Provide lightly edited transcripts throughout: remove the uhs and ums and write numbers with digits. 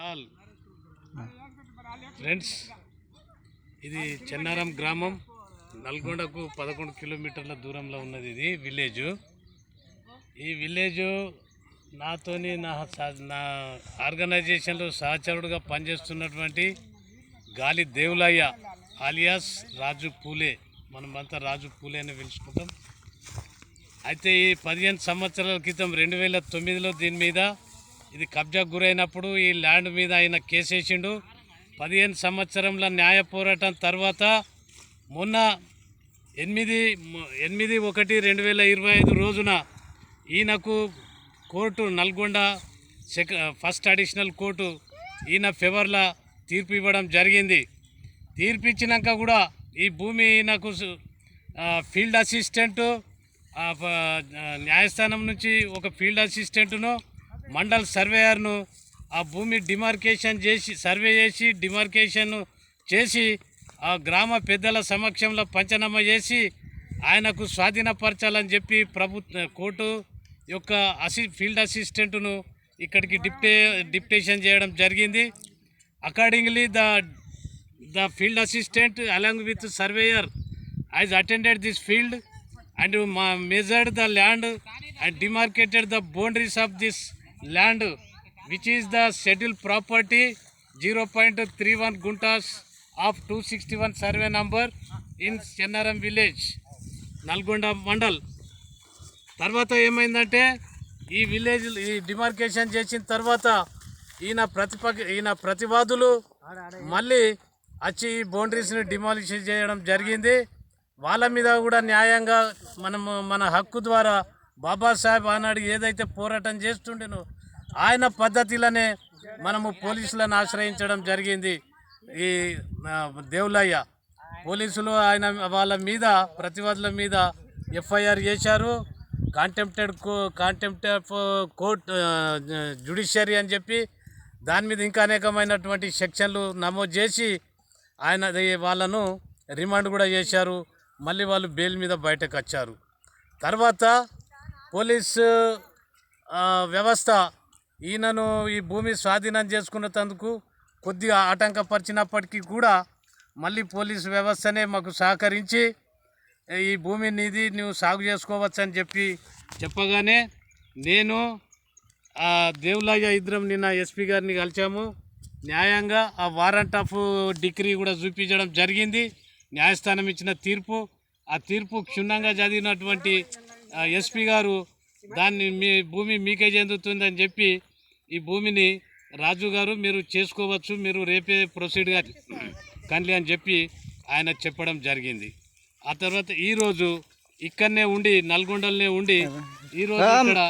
All friends, ఇది చెన్నారం గ్రామం, నల్గొండకు 11 కిలోమీటర్ల దూరంలో ఉన్నది. ఇది విలేజ్. ఈ విలేజ్ నాతోని నా ఆర్గనైజేషన్లో సహచరుడుగా పనిచేస్తున్నటువంటి గాలి దేవులయ్య ఆలియాస్ రాజు పూలే, మనమంతా రాజు పూలే అని పిలుచుకుంటాం. అయితే ఈ 15 సంవత్సరాల క్రితం 2009లో దీని మీద ఇది కబ్జాకు గురైనప్పుడు ఈ ల్యాండ్ మీద ఆయన కేసేసిండు. 15 సంవత్సరంల న్యాయ పోరాటం తర్వాత మొన్న 8/1/2025 రోజున ఈయనకు court, Nalgonda first additional court ఈయన ఫేవర్లా తీర్పు ఇవ్వడం జరిగింది. తీర్పు ఇచ్చినాక కూడా ఈ భూమి ఈయనకు ఫీల్డ్ అసిస్టెంటు, న్యాయస్థానం నుంచి ఒక ఫీల్డ్ అసిస్టెంట్ను, మండల్ సర్వేయర్ను ఆ భూమి డిమార్కేషన్ చేసి, సర్వే చేసి డిమార్కేషన్ చేసి ఆ గ్రామ పెద్దల సమక్షంలో పంచనామా చేసి ఆయనకు స్వాధీనపరచాలని చెప్పి కోర్టు యొక్క ఫీల్డ్ అసిస్టెంట్ను ఇక్కడికి డిప్టేషన్ చేయడం జరిగింది. Accordingly the field assistant along with surveyor has attended this field and measured the land and demarcated the boundaries of this land, which is the scheduled property 0.31 guntas of 261 survey number in Chennaram village, Nalgonda mandal. తర్వాత ఏమైందంటే ఈ village ఈ demarcation చేసిన తర్వాత ఈయన ప్రతివాదులు మళ్ళీ వచ్చి ఈ బౌండరీస్ని డిమాలిష్ చేయడం జరిగింది. వాళ్ళ మీద కూడా న్యాయంగా మన హక్కు ద్వారా బాబాసాహెబ్ ఆనాడు ఏదైతే పోరాటం చేస్తుండేనో ఆయన పద్ధతిలోనే మనము పోలీసులను ఆశ్రయించడం జరిగింది. ఈ దేవులయ్య పోలీసులు వాళ్ళ మీద, ప్రతివాదుల మీద ఎఫ్ఐఆర్ చేశారు. కాంటెంప్ట్ ఆఫ్ కోర్ట్ జ్యుడిషియరీ అని చెప్పి దాని మీద ఇంకా అనేకమైనటువంటి సెక్షన్లు నమోదు చేసి వాళ్ళను రిమాండ్ కూడా చేశారు. మళ్ళీ వాళ్ళు బెయిల్ మీద బయటకు వచ్చారు. తర్వాత పోలీసు వ్యవస్థ ఈయనను ఈ భూమి స్వాధీనం చేసుకున్నందుకు కొద్దిగా ఆటంకపరిచినప్పటికీ కూడా మళ్ళీ పోలీసు వ్యవస్థనే మాకు సహకరించి ఈ భూమి నీది, నువ్వు సాగు చేసుకోవచ్చు అని చెప్పగానే నేను దేవులయ్య ఇద్దరం నిన్న ఎస్పీ గారిని కలిసాము. న్యాయంగా ఆ వారెంట్ ఆఫ్ డిగ్రీ కూడా చూపించడం జరిగింది. న్యాయస్థానం ఇచ్చిన తీర్పు, ఆ తీర్పు క్షుణ్ణంగా చదివినటువంటి ఎస్పీ గారు దాన్ని మీ భూమి మీకే చెందుతుందని చెప్పి ఈ భూమిని రాజు గారు మీరు చేసుకోవచ్చు, మీరు రేపే ప్రొసీడ్గా కండి అని చెప్పి ఆయన చెప్పడం జరిగింది. ఆ తర్వాత ఈరోజు ఇక్కడనే ఉండి, నల్గొండలనే ఉండి ఈరోజు ఇక్కడ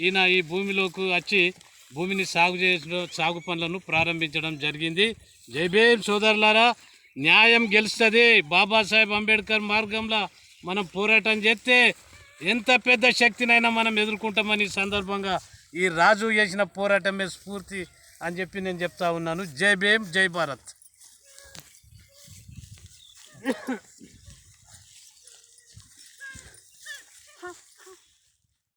ఈయన ఈ భూమిలోకి వచ్చి భూమిని సాగు పనులను ప్రారంభించడం జరిగింది. జై భీమ్ సోదరులారా, న్యాయం గెలుస్తుంది. బాబాసాహెబ్ అంబేద్కర్ మార్గంలో మనం పోరాటం చేస్తే ఎంత పెద్ద శక్తినైనా మనం ఎదుర్కొంటామని సందర్భంగా ఈ రాజు చేసిన పోరాటమే స్ఫూర్తి అని చెప్పి నేను చెప్తా ఉన్నాను. జై భీమ్, జై భారత్.